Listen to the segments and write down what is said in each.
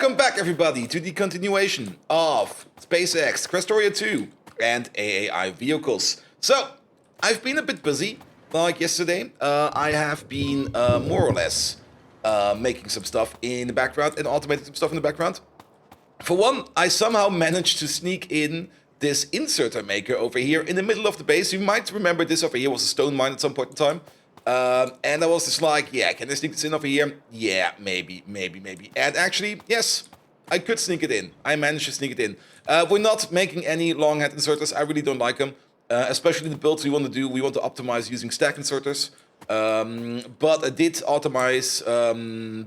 Welcome back, everybody, to the continuation of SpaceX, Krastorio 2, and AAI vehicles. So, I've been a bit busy, like yesterday. I have been more or less making some stuff in the background and automating some stuff in the background. For one, I somehow managed to sneak in this inserter maker over here in the middle of the base. You might remember this over here was a stone mine at some point in time. And I was just like, yeah, can I sneak this in over here? Yeah, maybe. And actually, yes, I could sneak it in. I managed to sneak it in. We're not making any long head inserters. I really don't like them. Especially the builds we want to do. We want to optimize using stack inserters. But I did optimize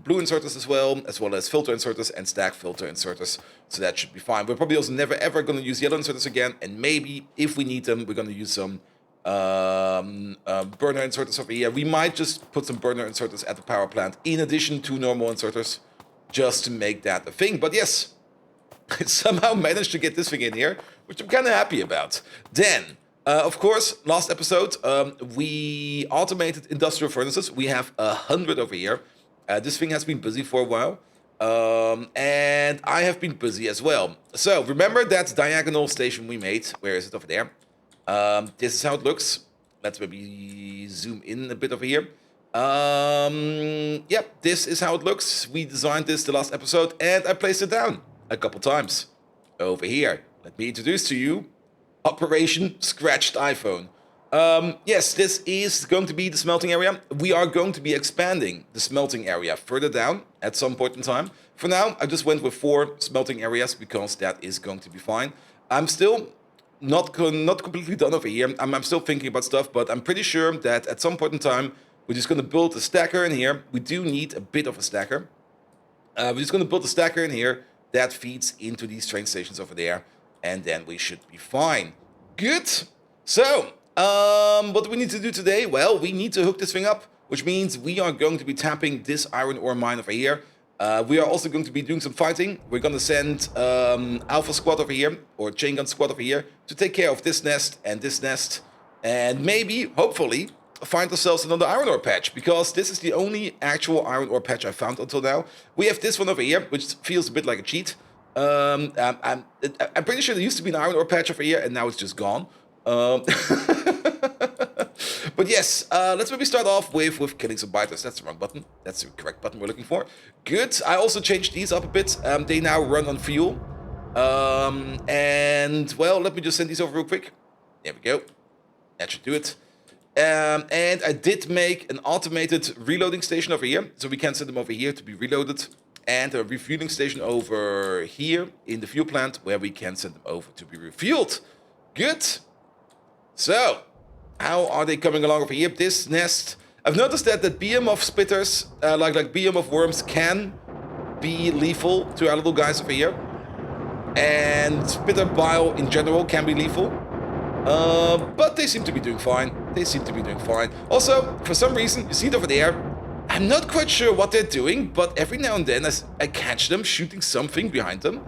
blue inserters as well as filter inserters and stack filter inserters. So that should be fine. We're probably also never ever going to use yellow inserters again. And maybe, if we need them, we're going to use some burner inserters over here. We might just put some burner inserters at the power plant in addition to normal inserters, just to make that a thing. But yes, I somehow managed to get this thing in here, which I'm kind of happy about. Then, of course, last episode, we automated industrial furnaces. We have 100 over here. This thing has been busy for a while. And I have been busy as well. So, remember that diagonal station we made? Where is it over there? This is how it looks. Let's maybe zoom in a bit over here. Yep, this is how it looks. We designed this the last episode, and I placed it down a couple times. Over here, let me introduce to you Operation Scratched iPhone. Yes, this is going to be the smelting area. We are going to be expanding the smelting area further down at some point in time. For now, I just went with 4 smelting areas because that is going to be fine. I'm still not completely done over here. I'm still thinking about stuff, but I'm pretty sure that at some point in time, we're just going to build a stacker in here. We do need a bit of a stacker. We're just going to build a stacker in here that feeds into these train stations over there, and then we should be fine. Good. So, what do we need to do today? Well, we need to hook this thing up, which means we are going to be tapping this iron ore mine over here. We are also going to be doing some fighting. We're going to send Alpha Squad over here, or Chain Gun Squad over here, to take care of this nest, and maybe, hopefully, find ourselves another iron ore patch, because this is the only actual iron ore patch I found until now. We have this one over here, which feels a bit like a cheat. I'm pretty sure there used to be an iron ore patch over here, and now it's just gone. But yes, let's maybe start off with killing some biters. That's the wrong button. That's the correct button we're looking for. Good. I also changed these up a bit. They now run on fuel. And, well, let me just send these over real quick. There we go. That should do it. And I did make an automated reloading station over here. So we can send them over here to be reloaded. And a refueling station over here in the fuel plant where we can send them over to be refueled. Good. So, how are they coming along over here? This nest, I've noticed that the beam of spitters, like beam of worms, can be lethal to our little guys over here. And spitter bile in general can be lethal. But they seem to be doing fine. Also, for some reason, you see it over there. I'm not quite sure what they're doing, but every now and then I catch them shooting something behind them.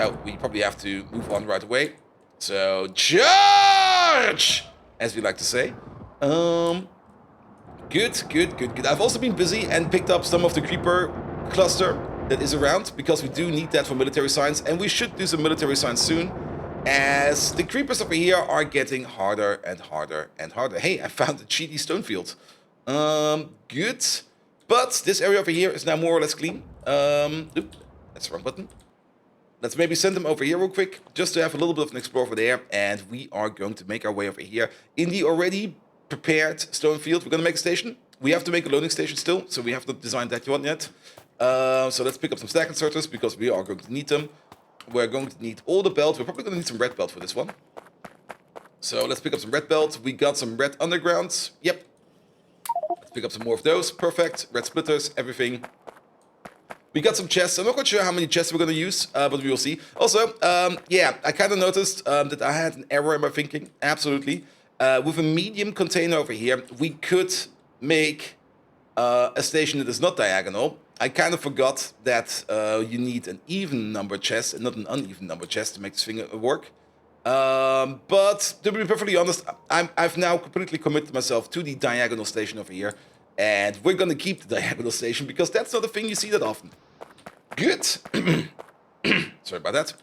Oh, we probably have to move on right away. So, charge! As we like to say. Good. I've also been busy and picked up some of the creeper cluster that is around, because we do need that for military science, and we should do some military science soon, as the creepers over here are getting harder and harder. Hey, I found a cheaty stone field. Good. But this area over here is now more or less clean. Oop, that's the wrong button. Let's maybe send them over here real quick, just to have a little bit of an explore over there. And we are going to make our way over here in the already prepared stone field. We're going to make a station. We have to make a loading station still, so we have not designed that one yet. So let's pick up some stack inserters, because we are going to need them. We're going to need all the belts. We're probably going to need some red belt for this one. So let's pick up some red belts. We got some red undergrounds. Yep. Let's pick up some more of those. Perfect. Red splitters, everything. We got some chests. I'm not quite sure how many chests we're going to use, but we will see. Also, yeah, I kind of noticed that I had an error in my thinking. Absolutely. With a medium container over here, we could make a station that is not diagonal. I kind of forgot that you need an even number chest and not an uneven number chest to make this thing work. But to be perfectly honest, I've now completely committed myself to the diagonal station over here. And we're going to keep the diagonal station, because that's not a thing you see that often. Good. Sorry about that.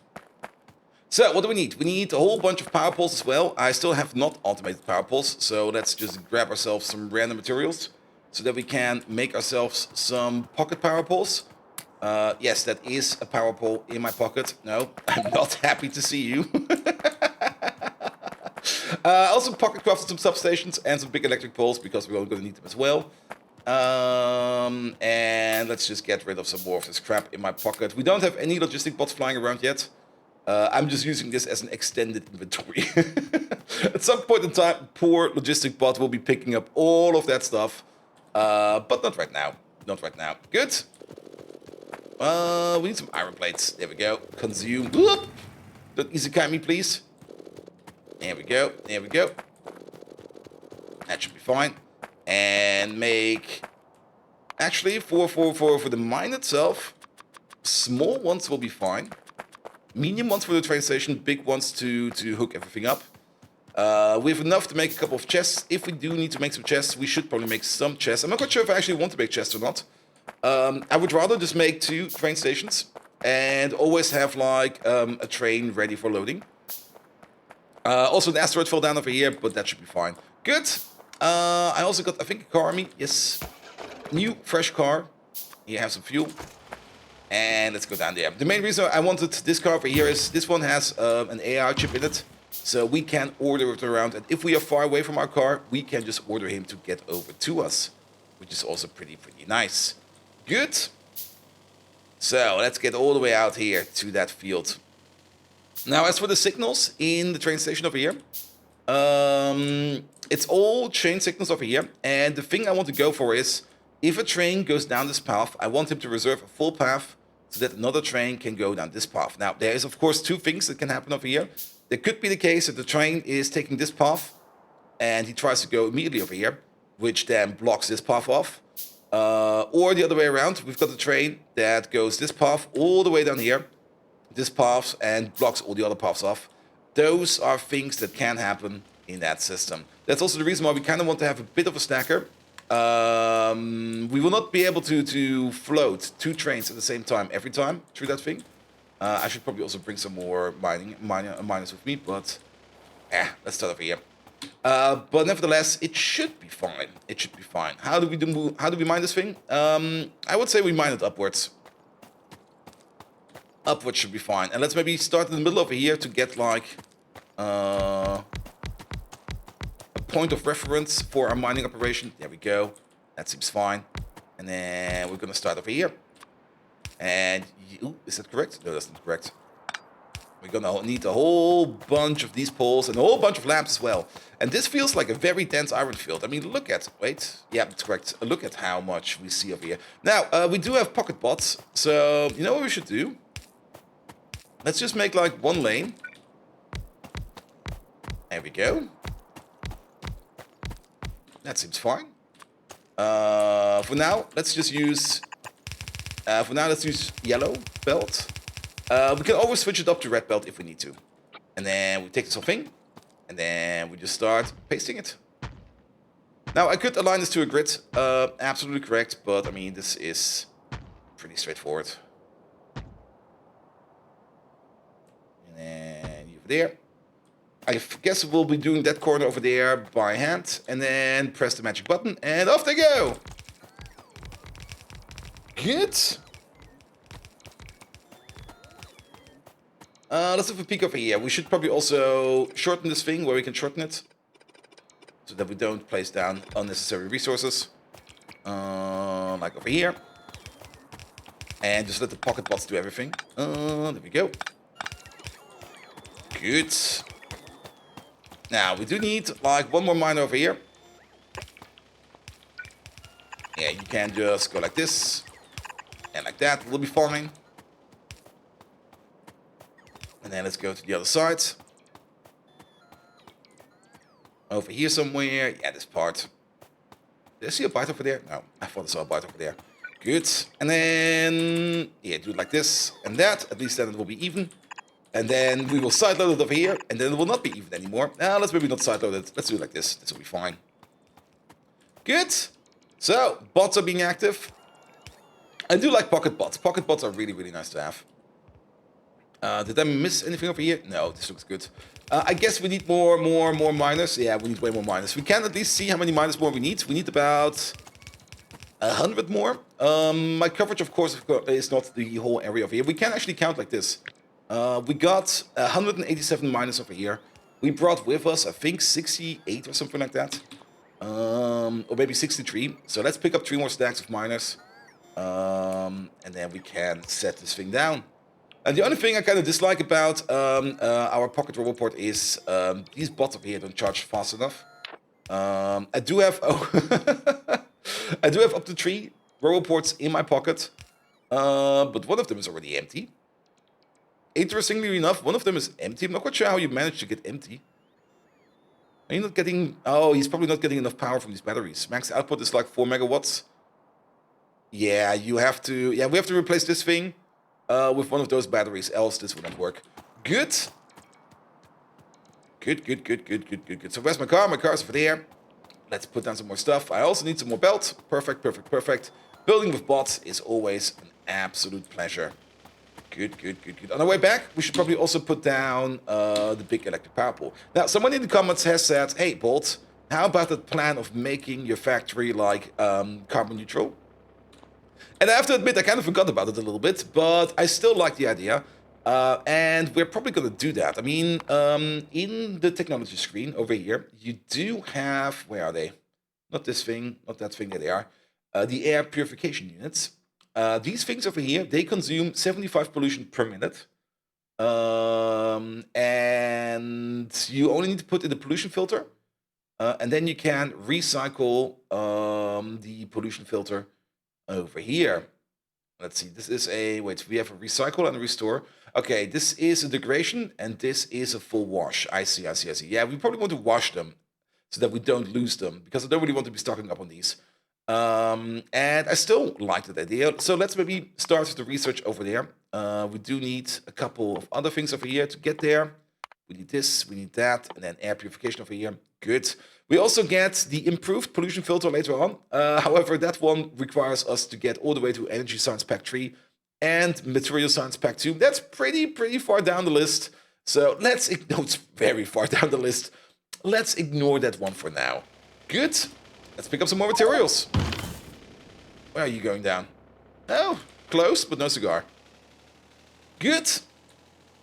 So, what do we need? We need a whole bunch of power poles as well. I still have not automated power poles, so let's just grab ourselves some random materials so that we can make ourselves some pocket power poles. Yes, that is a power pole in my pocket. No, I'm not happy to see you. Also pocket crafted some substations and some big electric poles because we're going to need them as well. And let's just get rid of some more of this crap in my pocket. We don't have any logistic bots flying around yet. I'm just using this as an extended inventory. At some point in time, poor logistic bot will be picking up all of that stuff. But not right now. Not right now. Good. We need some iron plates. There we go. Consume. Whoop. Don't isekai me, please. There we go. There we go. That should be fine. And make... Actually, for the mine itself, small ones will be fine. Medium ones for the train station, big ones to hook everything up. We have enough to make a couple of chests. If we do need to make some chests, we should probably make some chests. I'm not quite sure if I actually want to make chests or not. I would rather just make 2 train stations and always have like a train ready for loading. Also, an asteroid fell down over here, but that should be fine. Good. I also got, I think, a car army. Yes. New, fresh car. Here, have some fuel. And let's go down there. The main reason I wanted this car over here is this one has an AAI chip in it. So we can order it around. And if we are far away from our car, we can just order him to get over to us. Which is also pretty nice. Good. So let's get all the way out here to that field. Now, as for the signals in the train station over here, it's all chain signals over here. And the thing I want to go for is, if a train goes down this path, I want him to reserve a full path so that another train can go down this path. Now, there is, of course, 2 things that can happen over here. There could be the case that the train is taking this path and he tries to go immediately over here, which then blocks this path off. Or the other way around, we've got the train that goes this path all the way down here, this path, and blocks all the other paths off. Those are things that can happen in that system. That's also the reason why we kind of want to have a bit of a stacker. We will not be able to float 2 trains at the same time every time through that thing. I should probably also bring some more miners with me, but let's start over here. But nevertheless, it should be fine. It should be fine. How do we mine this thing? I would say we mine it upwards. Upwards should be fine. And let's maybe start in the middle over here to get like a point of reference for our mining operation. There we go. That seems fine. And then we're gonna start over here. And ooh, is that correct? No, that's not correct. We're gonna need a whole bunch of these poles and a whole bunch of lamps as well. And this feels like a very dense iron field. I mean, look at, wait, yeah, that's correct. Look at how much we see over here. Now, we do have pocket bots. So, you know what we should do? Let's just make like 1 lane. There we go. That seems fine. For now, let's just use... let's use yellow belt. We can always switch it up to red belt if we need to. And then we take this whole thing. And then we just start pasting it. Now, I could align this to a grid. Absolutely correct. But, I mean, this is pretty straightforward. And then over there. I guess we'll be doing that corner over there by hand. And then press the magic button. And off they go. Good. Let's have a peek over here. We should probably also shorten this thing where we can shorten it. So that we don't place down unnecessary resources. Like over here. And just let the pocket bots do everything. There we go. Good. Now, we do need like 1 more miner over here. Yeah, you can just go like this. And like that, we'll be fine. And then let's go to the other side. Over here somewhere. Yeah, this part. Did I see a bite over there? No, I thought I saw a bite over there. Good. And then, yeah, do it like this and that. At least then it will be even. And then we will sideload it over here. And then it will not be even anymore. Now, let's maybe not sideload it. Let's do it like this. This will be fine. Good. So, bots are being active. I do like pocket bots. Pocket bots are really, really nice to have. Did I miss anything over here? No, this looks good. I guess we need more miners. Yeah, we need way more miners. We can at least see how many miners more we need. We need about 100 more. My coverage, of course, is not the whole area over here. We can actually count like this. We got 187 miners over here. We brought with us, I think, 68 or something like that. Or maybe 63. So let's pick up 3 more stacks of miners. And then we can set this thing down. And the only thing I kind of dislike about our pocket roboport is these bots over here don't charge fast enough. I do have I do have up to 3 roboports in my pocket, but one of them is already empty. Interestingly enough, one of them is empty. I'm not quite sure how you managed to get empty. Are you not getting... Oh, he's probably not getting enough power from these batteries. Max output is like 4 megawatts. Yeah, you have to... Yeah, we have to replace this thing with one of those batteries, else this will not work. Good. Good. So where's my car? My car's over there. Let's put down some more stuff. I also need some more belt. Perfect. Building with bots is always an absolute pleasure. Good. On our way back, we should probably also put down the big electric power pole. Now, someone in the comments has said, hey, Bolt, how about that plan of making your factory like carbon neutral? And I have to admit, I kind of forgot about it a little bit, but I still like the idea. And we're probably going to do that. I mean, in the technology screen over here, you do have, where are they? Not this thing, not that thing, there they are. The air purification units. These things over here, they consume 75 pollution per minute. And you only need to put in the pollution filter. And then you can recycle the pollution filter over here. Let's see, this is a, wait, we have a recycle and a restore. Okay, this is a degradation and this is a full wash. I see. Yeah, we probably want to wash them so that we don't lose them because I don't really want to be stocking up on these. And I still like that idea. So let's maybe start the research over there. We do need a couple of other things over here to get there. We need this, we need that, and then air purification over here. Good. We also get the improved pollution filter later on. However, that one requires us to get all the way to Energy Science Pack 3 and Material Science Pack 2. That's pretty far down the list. So let's ignore, it's very far down the list. Let's ignore that one for now. Good. Let's pick up some more materials. Where are you going down? Oh, close, but no cigar. Good.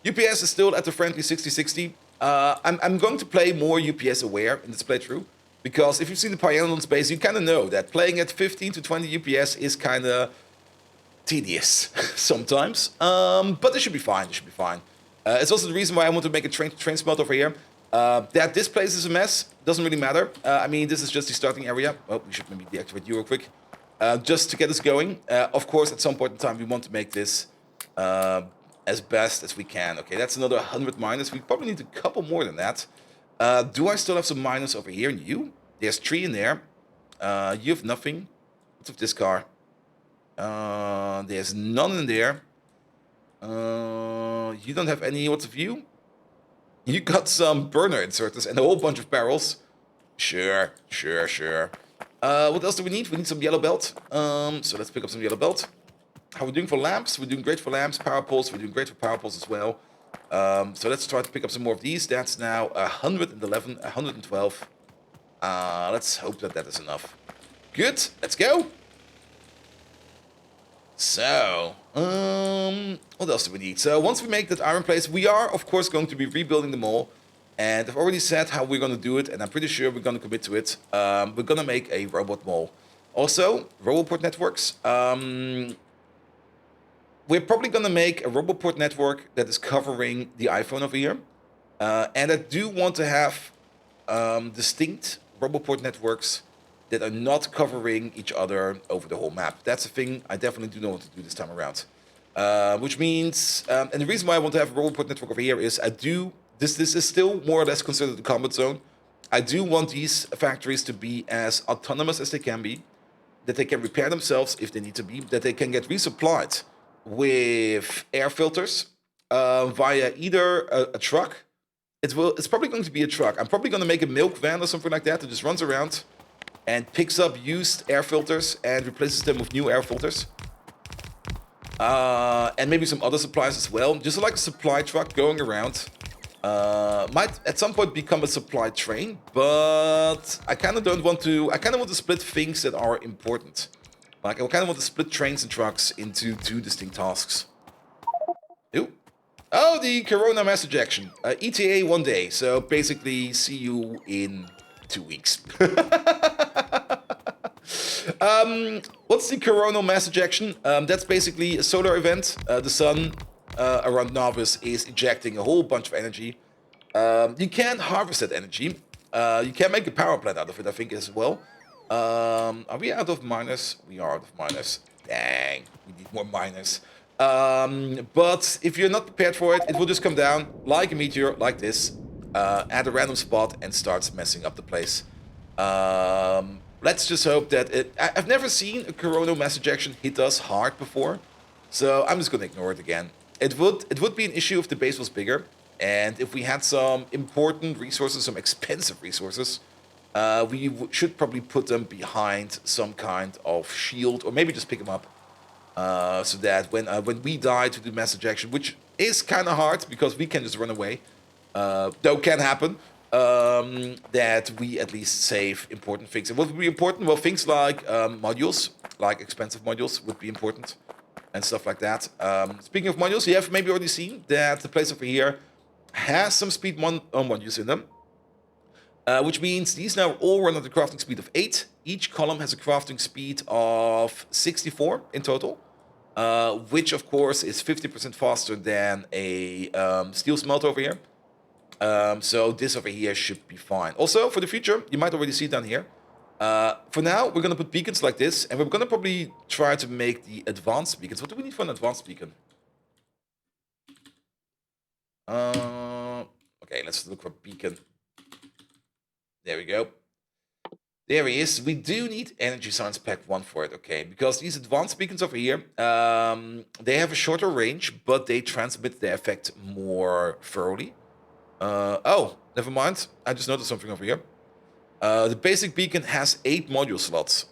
UPS is still at the friendly 60-60. I'm going to play more UPS aware in this playthrough. Because if you've seen the Pioneer space, you kind of know that playing at 15 to 20 UPS is kind of tedious sometimes. But it should be fine. It's also the reason why I want to make a train smelt over here. That this place is a mess doesn't really matter. I mean, this is just the starting area. Oh, we should maybe deactivate you real quick. Just to get us going. Of course, at some point in time, we want to make this as best as we can. Okay, that's another 100 miners. We probably need a couple more than that. Do I still have some miners over here in you? There's 3 in there. You have nothing. What's with this car? There's none in there. You don't have any. What's with you? You got some burner inserters and a whole bunch of barrels. Sure. What else do we need? We need some yellow belt. So let's pick up some yellow belt. How are we doing for lamps? We're doing great for lamps. Power poles, we're doing great for power poles as well. So let's try to pick up some more of these. That's now 111, 112. Let's hope that that is enough. Good, let's go. So, what else do we need? So once we make that iron place, we are, of course, going to be rebuilding them all. And I've already said how we're going to do it, and I'm pretty sure we're going to commit to it. We're going to make a robot mall. Also, Roboport networks. We're probably going to make a Roboport network that is covering the iPhone over here. And I do want to have distinct Roboport networks that are not covering each other over the whole map. That's a thing I definitely do not want to do this time around. Which means, and the reason why I want to have a Roboport network over here is this is still more or less considered the combat zone. I do want these factories to be as autonomous as they can be, that they can repair themselves if they need to be, that they can get resupplied with air filters via either a truck. It's probably going to be a truck. I'm probably going to make a milk van or something like that that just runs around and picks up used air filters and replaces them with new air filters. And maybe some other supplies as well. Just like a supply truck going around. Might at some point become a supply train, but I kind of don't want to. I kind of want to split things that are important. Like I kind of want to split trains and trucks into 2 distinct tasks. Ooh. Oh, the Corona mass ejection. ETA 1 day. So basically, see you in 2 weeks. What's the Coronal mass ejection? That's basically a solar event. The sun around Novus is ejecting a whole bunch of energy. You can harvest that energy. You can make a power plant out of it, I think, as well. Are we out of miners? We are out of miners. Dang, we need more miners. But if you're not prepared for it, it will just come down like a meteor, like this, at a random spot and starts messing up the place. Let's just hope that I've never seen a coronal mass ejection hit us hard before, so I'm just gonna ignore it again. It would be an issue if the base was bigger, and if we had some important resources, some expensive resources, we should probably put them behind some kind of shield, or maybe just pick them up, so that when we die to do mass ejection, which is kind of hard because we can just run away, though can happen. That we at least save important things. And what would be important? Well, things like modules, like expensive modules, would be important, and stuff like that. Speaking of modules, you have maybe already seen that the place over here has some speed modules in them, which means these now all run at a crafting speed of 8. Each column has a crafting speed of 64 in total, which of course is 50% faster than a steel smelter over here. So this over here should be fine. Also, for the future, you might already see it down here. For now, we're going to put beacons like this, and we're going to probably try to make the advanced beacons. What do we need for an advanced beacon? Okay, let's look for beacon. There we go. There he is. We do need energy science pack 1 for it, okay? Because these advanced beacons over here, they have a shorter range, but they transmit the effect more thoroughly. Oh, never mind. I just noticed something over here. The basic beacon has 8 module slots.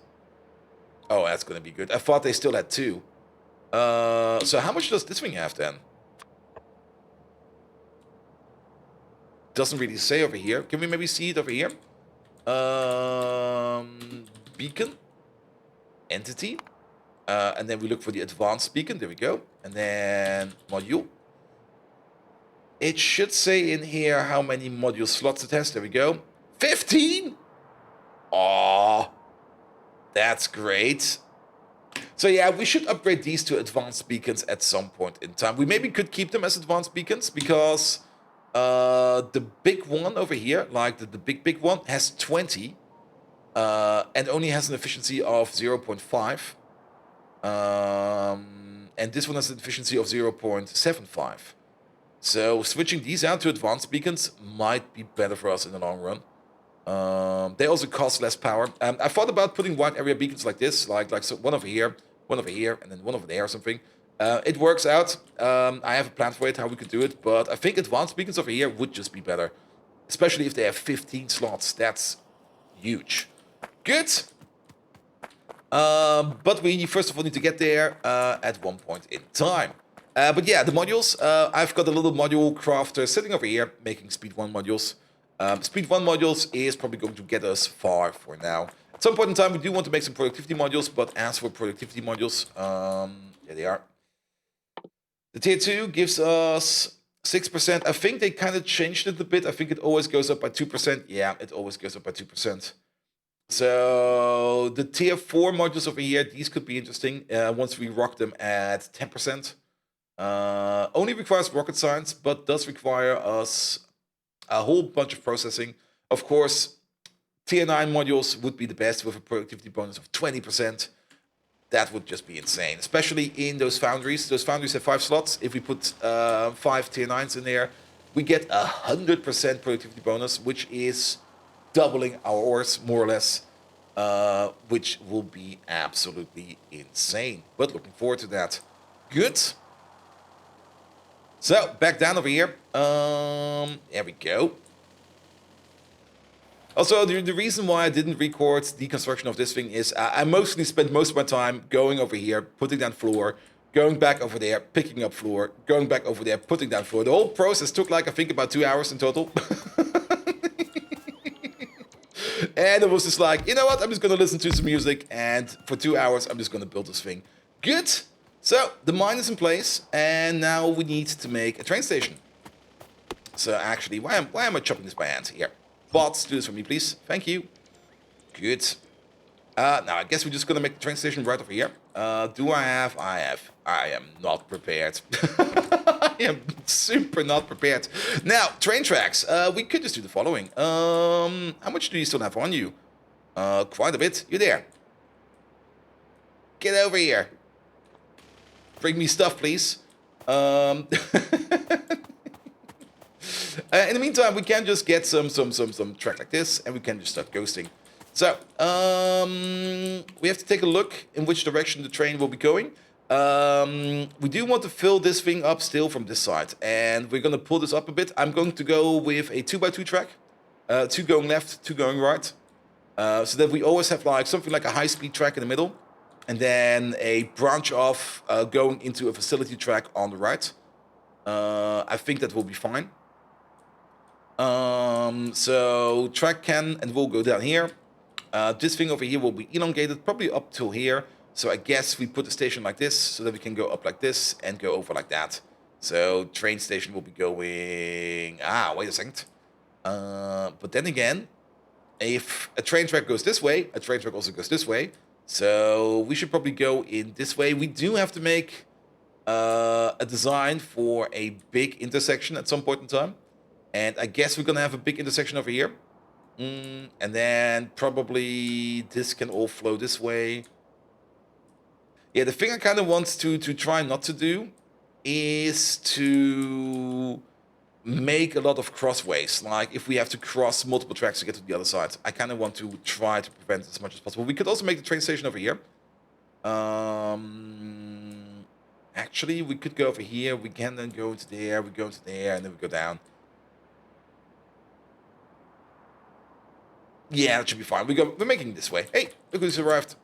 Oh, that's gonna be good. I thought they still had 2. So how much does this thing have then? Doesn't really say over here. Can we maybe see it over here? Beacon. Entity. And then we look for the advanced beacon. There we go. And then module. It should say in here how many module slots it has. There we go. 15! Aww. That's great. So yeah, we should upgrade these to advanced beacons at some point in time. We maybe could keep them as advanced beacons because the big one over here, like the big one, has 20 and only has an efficiency of 0.5. And this one has an efficiency of 0.75. So switching these out to advanced beacons might be better for us in the long run. They also cost less power. I thought about putting wide area beacons like this, like so one over here, and then one over there or something. It works out. I have a plan for it, how we could do it, but I think advanced beacons over here would just be better. Especially if they have 15 slots. That's huge. Good. But we first of all need to get there at one point in time. But yeah, the modules, I've got a little module crafter sitting over here making speed 1 modules. Speed 1 modules is probably going to get us far for now. At some point in time, we do want to make some productivity modules, but as for productivity modules, there they are. The tier 2 gives us 6%. I think they kind of changed it a bit. I think it always goes up by 2%. Yeah, it always goes up by 2%. So the tier 4 modules over here, these could be interesting once we rock them at 10%. Only requires rocket science, but does require us a whole bunch of processing. Of course, tier 9 modules would be the best with a productivity bonus of 20%. That would just be insane, especially in those foundries. Those foundries have 5 slots. If we put 5 tier 9s in there, we get 100% productivity bonus, which is doubling our ores, more or less, which will be absolutely insane. But looking forward to that. Good. So, back down over here. There we go. Also, the reason why I didn't record the construction of this thing is I mostly spent most of my time going over here, putting down floor, going back over there, picking up floor, going back over there, putting down floor. The whole process took like, I think, about 2 hours in total. And it was just like, you know what, I'm just gonna listen to some music, and for 2 hours, I'm just gonna build this thing. Good. So, the mine is in place, and now we need to make a train station. So actually, why am I chopping this by hand here? Bots, do this for me, please. Thank you. Good. Now, I guess we're just gonna make the train station right over here. Do I have? I am not prepared. I am super not prepared. Now, train tracks. We could just do the following. How much do you still have on you? Quite a bit. You there? Get over here. Bring me stuff, please. In the meantime, we can just get some track like this, and we can just start ghosting. So, we have to take a look in which direction the train will be going. We do want to fill this thing up still from this side, and we're going to pull this up a bit. I'm going to go with a 2x2 track, 2 going left, 2 going right, so that we always have like something like a high-speed track in the middle, and then a branch off going into a facility track on the right. I think that will be fine. So track can and will go down here. This thing over here will be elongated probably up till here. So I guess we put the station like this so that we can go up like this and go over like that. So train station will be going... wait a second. But then again, if a train track goes this way, a train track also goes this way. So we should probably go in this way. We do have to make a design for a big intersection at some point in time. And I guess we're going to have a big intersection over here. And then probably this can all flow this way. Yeah, the thing I kind of want to try not to do is to make a lot of crossways. Like if we have to cross multiple tracks to get to the other side, I kind of want to try to prevent it as much as possible. We could also make the train station over here. Actually, we could go over here. We can then go into there. We go into there, and then we go down. Yeah, that should be fine. We're making it this way. Hey, look who's arrived.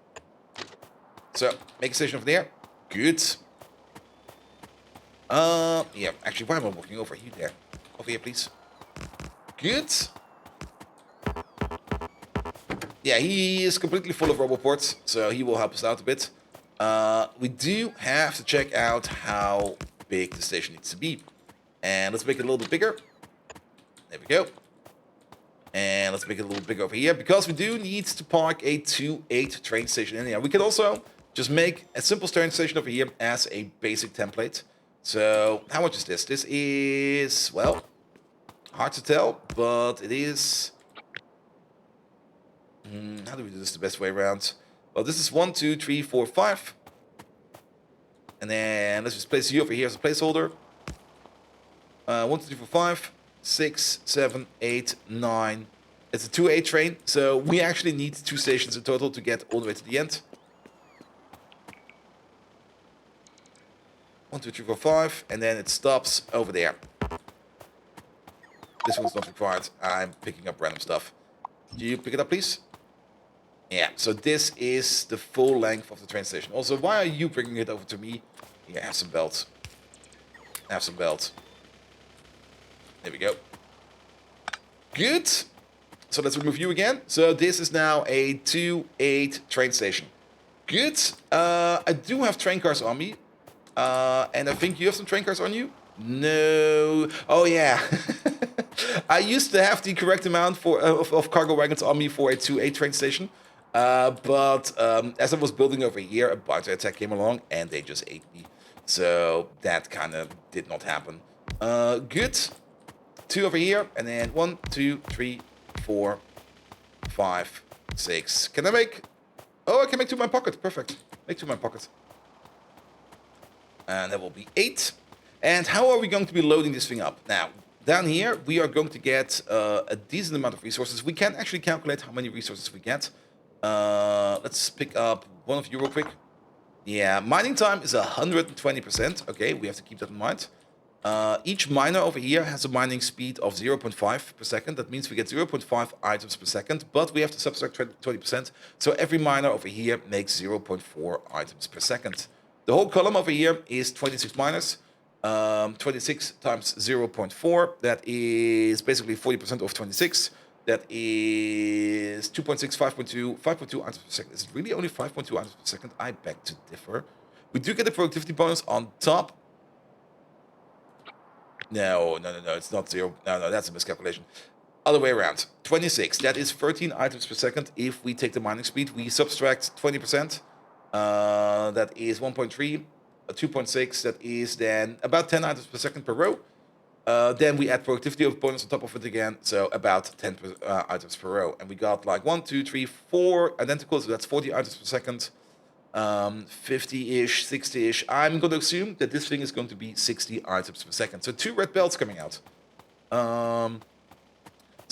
So, make a station over there. Good. Yeah, actually, why am I walking over you there? Over here, please. Good. Yeah, he is completely full of roboports, so he will help us out a bit. We do have to check out how big the station needs to be. And let's make it a little bit bigger. There we go. And let's make it a little bigger over here, because we do need to park a 2-8 train station in here. We can also just make a simple train station over here as a basic template. So, how much is this? This is, well, hard to tell, but it is... how do we do this the best way around? Well, this is 1, 2, 3, 4, 5. And then let's just place you over here as a placeholder. 1, 2, 3, 4, 5. 6, 7, 8, 9. It's a 2-8 train, so we actually need 2 stations in total to get all the way to the end. 1, 2, 3, 4, 5, and then it stops over there. This one's not required. I'm picking up random stuff. Do you pick it up, please? Yeah, so this is the full length of the train station. Also, why are you bringing it over to me? Yeah, have some belts. Have some belts. There we go. Good. So let's remove you again. So this is now a 2-8 train station. Good. I do have train cars on me. And I think you have some train cars on you? No. Oh, yeah. I used to have the correct amount of cargo wagons on me for a 2-8 train station. But as I was building over here, a biter attack came along and they just ate me. So that kind of did not happen. Good. 2 over here, and then 1, 2, 3, 4, 5, 6. Can I make... Oh, I can make 2 in my pocket. Perfect. Make 2 in my pocket. And that will be 8. And how are we going to be loading this thing up? Now, down here, we are going to get a decent amount of resources. We can actually calculate how many resources we get. Let's pick up one of you real quick. Yeah, mining time is 120%. Okay, we have to keep that in mind. Each miner over here has a mining speed of 0.5 per second. That means we get 0.5 items per second, but we have to subtract 20%. So every miner over here makes 0.4 items per second. The whole column over here is 26 minus. 26 times 0.4. That is basically 40% of 26. That is 2.6, 5.2, 5.2 items per second. Is it really only 5.2 items per second? I beg to differ. We do get a productivity bonus on top. No, it's not 0. No, that's a miscalculation. Other way around. 26, that is 13 items per second. If we take the mining speed, we subtract 20%. That is 1.3. 2.6, that is then about 10 items per second per row. Then we add productivity of bonus on top of it again, so about 10 items per row. And we got like 1, 2, 3, 4 identical, so that's 40 items per second. 50-ish, 60-ish. I'm going to assume that this thing is going to be 60 items per second. So 2 red belts coming out.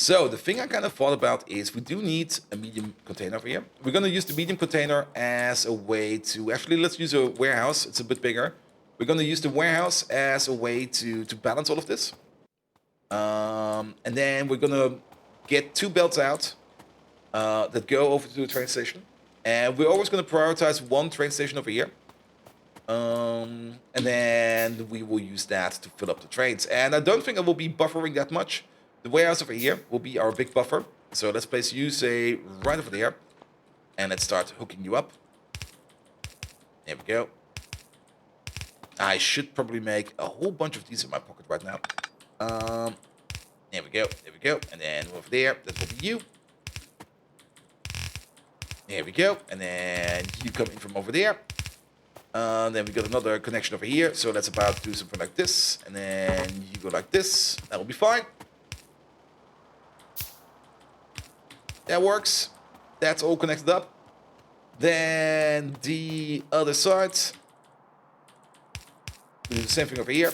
So the thing I kind of thought about is we do need a medium container over here. We're going to use the medium container as a way to... Actually, let's use a warehouse. It's a bit bigger. We're going to use the warehouse as a way to balance all of this. And then we're going to get 2 belts out that go over to the train station. And we're always going to prioritize 1 train station over here. And then we will use that to fill up the trains. And I don't think I will be buffering that much. The warehouse over here will be our big buffer. So let's place you, say, right over there. And let's start hooking you up. There we go. I should probably make a whole bunch of these in my pocket right now. There we go. And then over there, that will be you. There we go. And then you come in from over there. Then we got another connection over here. So let's about do something like this. And then you go like this. That will be fine. That works. That's all connected up. Then the other side. We do the same thing over here.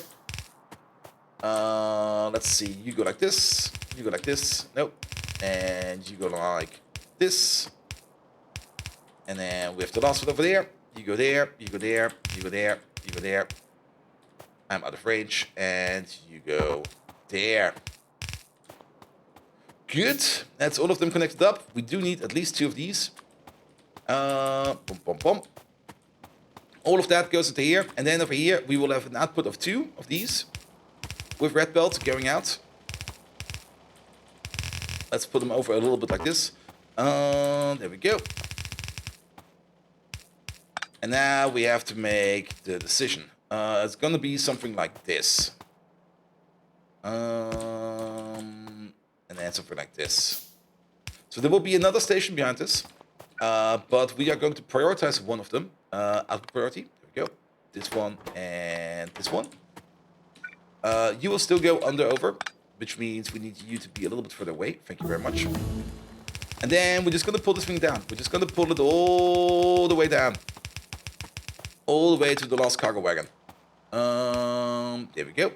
Let's see. You go like this. You go like this. Nope. And you go like this. And then we have the last one over there. You go there. You go there. You go there. You go there. I'm out of range. And you go there. Good. That's all of them connected up. We do need at least 2 of these. Boom, boom, boom. All of that goes into here. And then over here, we will have an output of 2 of these. With red belts going out. Let's put them over a little bit like this. There we go. And now we have to make the decision. It's going to be something like this. And then something like this. So there will be another station behind this. But we are going to prioritize one of them. Out of priority. There we go. This one and this one. You will still go over, which means we need you to be a little bit further away. Thank you very much. And then we're just going to pull this thing down. We're just going to pull it all the way down. All the way to the last cargo wagon. There we go.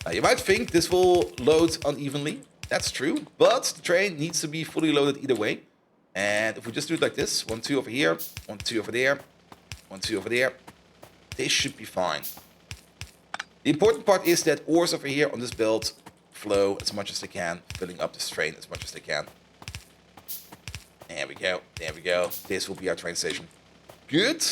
Now you might think this will load unevenly. That's true, but the train needs to be fully loaded either way. And if we just do it like this, 1, 2 over here, 1, 2 over there, 1, 2 over there, this should be fine. The important part is that ores over here on this build flow as much as they can, filling up this train as much as they can. There we go, there we go. This will be our train station. Good.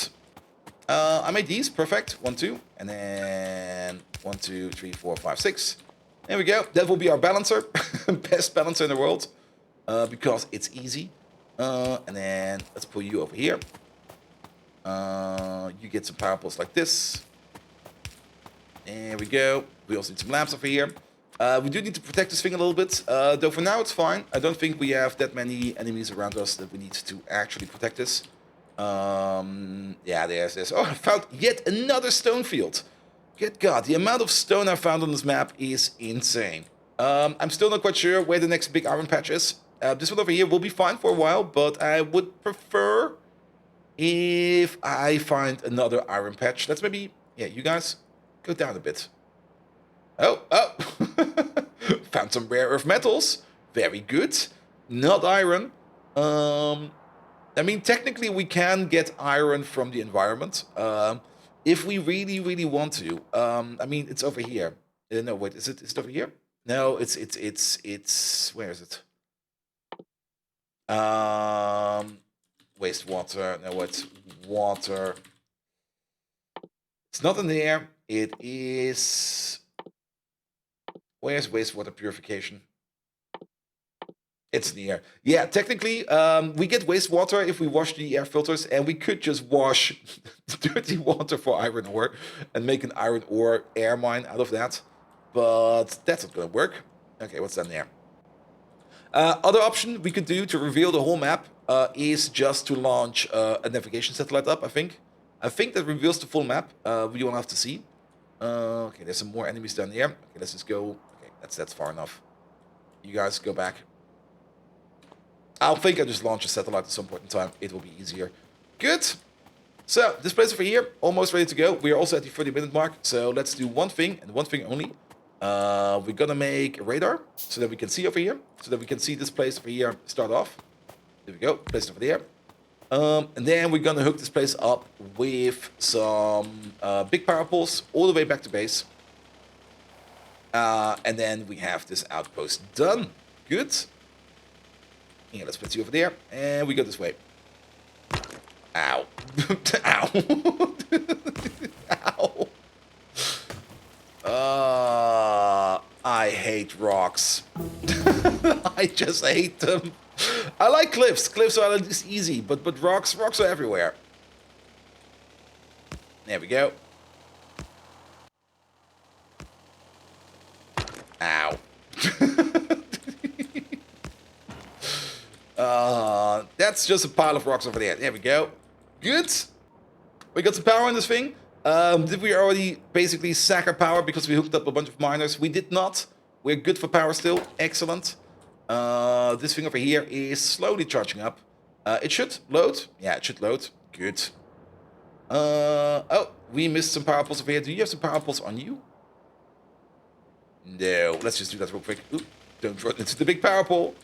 I made these, perfect. 1, 2, and then 1, 2, 3, 4, 5, 6. There we go. That will be our balancer. Best balancer in the world. Because it's easy. And then let's pull you over here. You get some power poles like this. There we go. We also need some lamps over here. We do need to protect this thing a little bit. Though for now it's fine. I don't think we have that many enemies around us that we need to actually protect this. Yeah, there's this. Oh, I found yet another stone field. Good God, the amount of stone I found on this map is insane. I'm still not quite sure where the next big iron patch is. This one over here will be fine for a while, but I would prefer if I find another iron patch. Let's maybe, yeah, you guys go down a bit. Oh, found some rare earth metals. Very good. Not iron. I mean, technically we can get iron from the environment. If we really, really want to. I mean, it's over here. No, wait, is it over here? No, it's where is it? wastewater. No, it's water. It's not in the air. It is... Where's wastewater purification? It's in the air. Yeah, technically, we get wastewater if we wash the air filters, and we could just wash dirty water for iron ore and make an iron ore air mine out of that. But that's not going to work. Okay, what's down there? Other option we could do to reveal the whole map is just to launch a navigation satellite up, I think. I think that reveals the full map. We don't have to see. Okay, there's some more enemies down there. Okay, let's just go. Okay, that's far enough. You guys go back. I think I just launch a satellite at some point in time. It will be easier. Good. So, this place over here, almost ready to go. We are also at the 30-minute mark. So, let's do one thing, and one thing only. We're gonna make a radar, so that we can see over here. So that we can see this place over here start off. There we go, place over there. And then we're gonna hook this place up with some big power poles all the way back to base. And then we have this outpost done. Good. Yeah, let's put you over there, and we go this way. Ow. Ow. Ow. I hate rocks. I just hate them. I like cliffs. Cliffs are just easy, but rocks are everywhere. There we go. Ow. That's just a pile of rocks over there. There we go. Good. We got some power in this thing. Did we already basically sack our power because we hooked up a bunch of miners? We did not. We're good for power still. Excellent. This thing over here is slowly charging up. It should load. Yeah, it should load. Good. Oh, we missed some power poles over here. Do you have some power poles on you? No. Let's just do that real quick. Oop, don't run into the big power pole.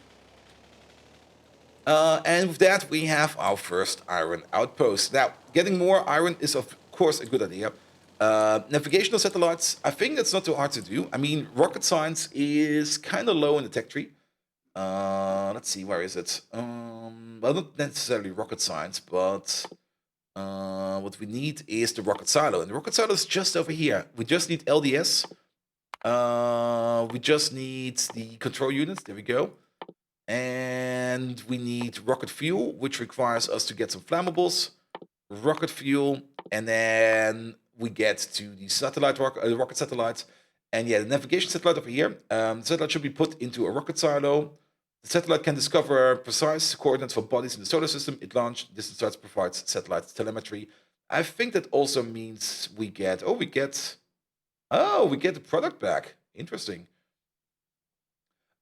And with that, we have our first iron outpost. Now, getting more iron is, of course, a good idea. Navigational satellites, I think that's not too hard to do. I mean, rocket science is kind of low in the tech tree. Let's see, where is it? Well, not necessarily rocket science, but what we need is the rocket silo. And the rocket silo is just over here. We just need LDS. We just need the control units. There we go. And we need rocket fuel, which requires us to get some flammables, rocket fuel, and then we get to the satellite rocket satellite. And yeah, the navigation satellite over here. The satellite should be put into a rocket silo. The satellite can discover precise coordinates for bodies in the solar system. It launched. Distance starts provides satellite telemetry. I think that also means we get we get the product back. Interesting.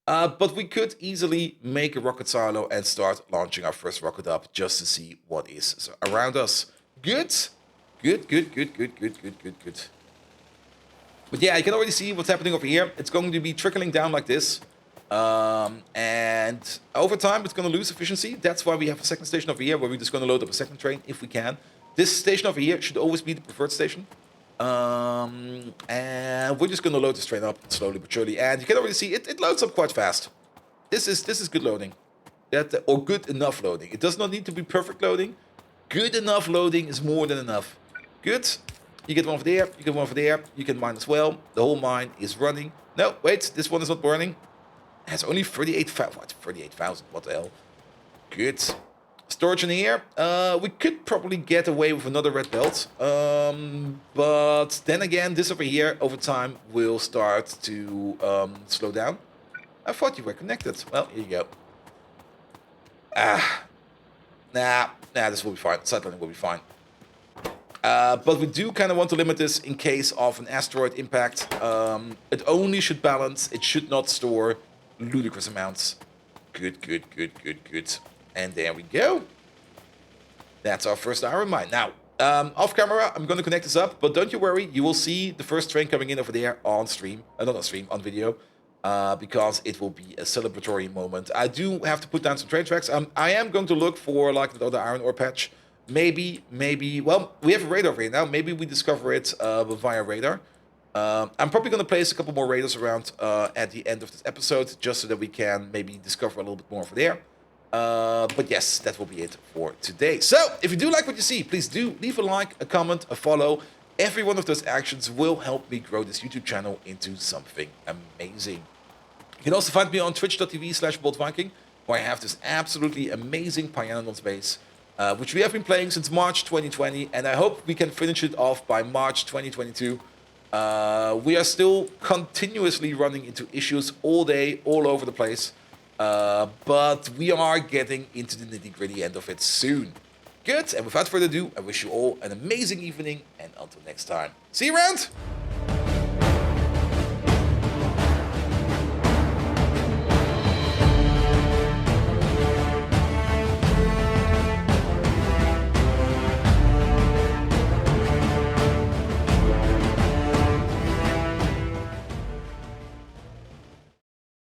But we could easily make a rocket silo and start launching our first rocket up just to see what is around us. Good. Good. But yeah, you can already see what's happening over here. It's going to be trickling down like this. And over time, it's going to lose efficiency. That's why we have a second station over here where we're just going to load up a second train if we can. This station over here should always be the preferred station. And we're just going to load this train up slowly but surely. And you can already see it loads up quite fast. This is good loading. Or good enough loading. It does not need to be perfect loading. Good enough loading is more than enough. Good. You get one over there. You get one over there. You can mine as well. The whole mine is running. No, wait. This one is not burning. It has only 38,000. What? 38,000. What the hell? Good. Storage in here. We could probably get away with another red belt. But then again, this over here, over time, will start to slow down. I thought you were connected. Well, here you go. Nah, this will be fine. Settling will be fine. But we do kind of want to limit this in case of an asteroid impact. It only should balance. It should not store ludicrous amounts. Good. And there we go. That's our first iron mine. Now, off camera, I'm going to connect this up, but don't you worry. You will see the first train coming in over there on stream. Not on stream, on video. Because it will be a celebratory moment. I do have to put down some train tracks. I am going to look for like another iron ore patch. Maybe, well, we have a radar over here now. Maybe we discover it via radar. I'm probably going to place a couple more radars around at the end of this episode, just so that we can maybe discover a little bit more over there. But yes, that will be it for today. So, if you do like what you see, please do leave a like, a comment, a follow. Every one of those actions will help me grow this YouTube channel into something amazing. You can also find me on twitch.tv/BoldViking, where I have this absolutely amazing Pyanodon base, which we have been playing since March 2020, and I hope we can finish it off by March 2022. We are still continuously running into issues all day, all over the place, but we are getting into the nitty-gritty end of it soon. Good, and without further ado, I wish you all an amazing evening, and until next time, see you around!